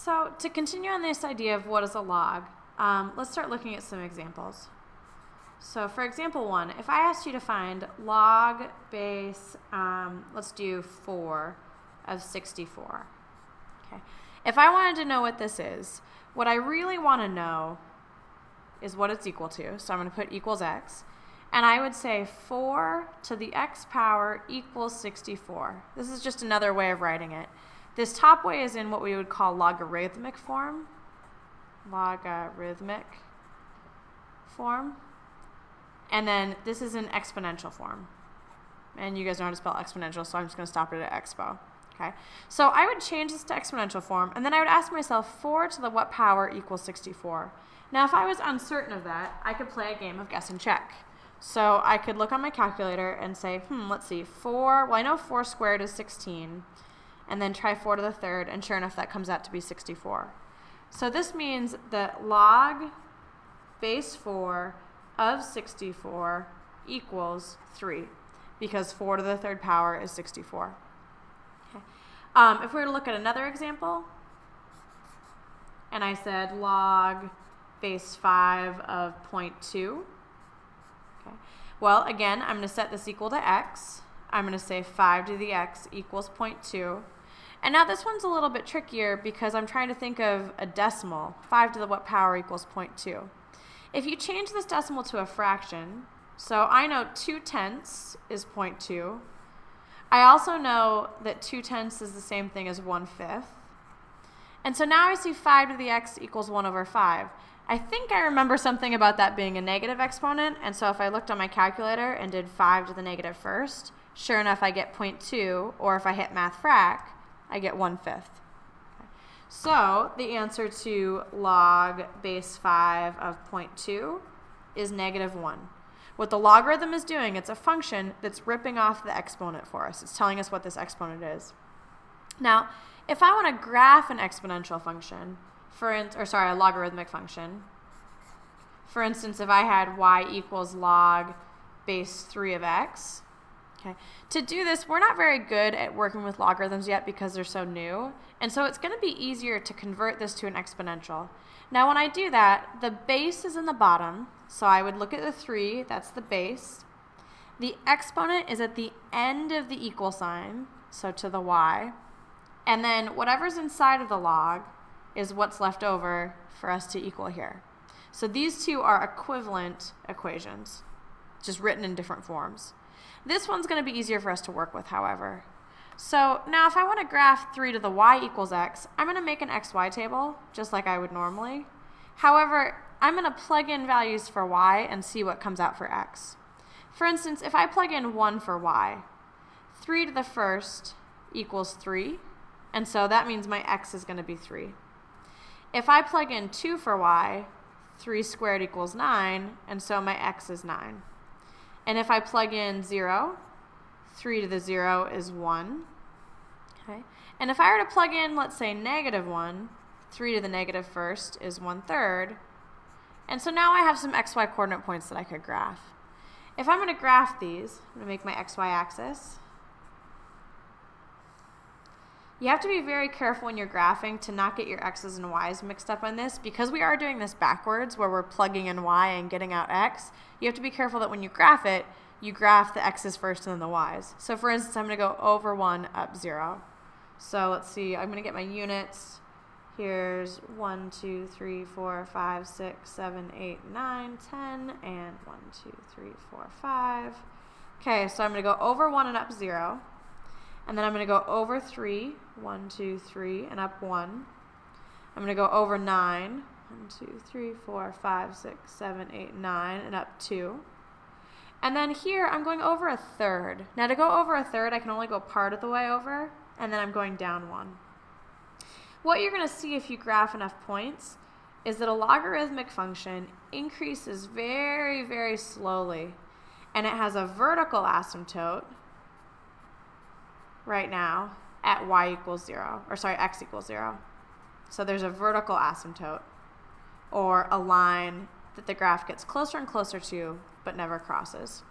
So to continue on this idea of what is a log, let's start looking at some examples. So for example 1, if I asked you to find log base, let's do 4 of 64. Okay. If I wanted to know what this is, what I really want to know is what it's equal to. So I'm going to put equals x. And I would say 4 to the x power equals 64. This is just another way of writing it. This top way is in what we would call logarithmic form. Logarithmic form. And then this is in exponential form. And you guys know how to spell exponential, so I'm just going to stop it at expo. Okay? So I would change this to exponential form, and then I would ask myself 4 to the what power equals 64. Now if I was uncertain of that, I could play a game of guess and check. So I could look on my calculator and say, let's see, 4, well I know 4 squared is 16, and then try 4 to the third, and sure enough that comes out to be 64. So this means that log base 4 of 64 equals 3, because 4 to the third power is 64. Okay. If we were to look at another example, and I said log base 5 of 0.2, okay. Well, again, I'm going to set this equal to x. I'm going to say 5 to the x equals 0.2. And now this one's a little bit trickier because I'm trying to think of a decimal. 5 to the what power equals 0.2. If you change this decimal to a fraction, so I know 2/10 is 0.2. I also know that 2/10 is the same thing as 1/5. And so now I see 5 to the x equals 1 over 5. I think I remember something about that being a negative exponent, and so if I looked on my calculator and did 5 to the negative first, sure enough I get 0.2, or if I hit math frac, I get 1/5. So the answer to log base 5 of 0.2 is -1. What the logarithm is doing, it's a function that's ripping off the exponent for us. It's telling us what this exponent is. Now, if I want to graph an exponential function, a logarithmic function, for instance, if I had y equals log base 3 of x, okay. To do this, we're not very good at working with logarithms yet because they're so new, and so it's going to be easier to convert this to an exponential. Now when I do that, the base is in the bottom, so I would look at the 3, that's the base. The exponent is at the end of the equal sign, so to the y, and then whatever's inside of the log is what's left over for us to equal here. So these two are equivalent equations, just written in different forms. This one's going to be easier for us to work with, however. So now if I want to graph 3 to the y equals x, I'm going to make an xy table, just like I would normally. However, I'm going to plug in values for y and see what comes out for x. For instance, if I plug in 1 for y, 3 to the first equals 3, and so that means my x is going to be 3. If I plug in 2 for y, 3 squared equals 9, and so my x is 9. And if I plug in 0, 3 to the 0 is 1. Okay. And if I were to plug in, let's say, -1, 3 to the negative first is 1/3. And so now I have some xy coordinate points that I could graph. If I'm going to graph these, I'm going to make my xy axis. You have to be very careful when you're graphing to not get your x's and y's mixed up on this, because we are doing this backwards where we're plugging in y and getting out x. You have to be careful that when you graph it, you graph the x's first and then the y's. So for instance, I'm going to go over 1 up 0. So let's see, I'm going to get my units. Here's 1, 2, 3, 4, 5, 6, 7, 8, 9, 10, and 1, 2, 3, 4, 5. Okay, so I'm going to go over 1 and up 0. And then I'm going to go over 3, 1, 2, 3, and up 1. I'm going to go over 9, 1, 2, 3, 4, 5, 6, 7, 8, 9, and up 2. And then here I'm going over 1/3. Now to go over 1/3, I can only go part of the way over, and then I'm going down 1. What you're going to see if you graph enough points is that a logarithmic function increases very, very slowly, and it has a vertical asymptote right now at y equals 0, or sorry, x equals 0. So there's a vertical asymptote, or a line that the graph gets closer and closer to, but never crosses.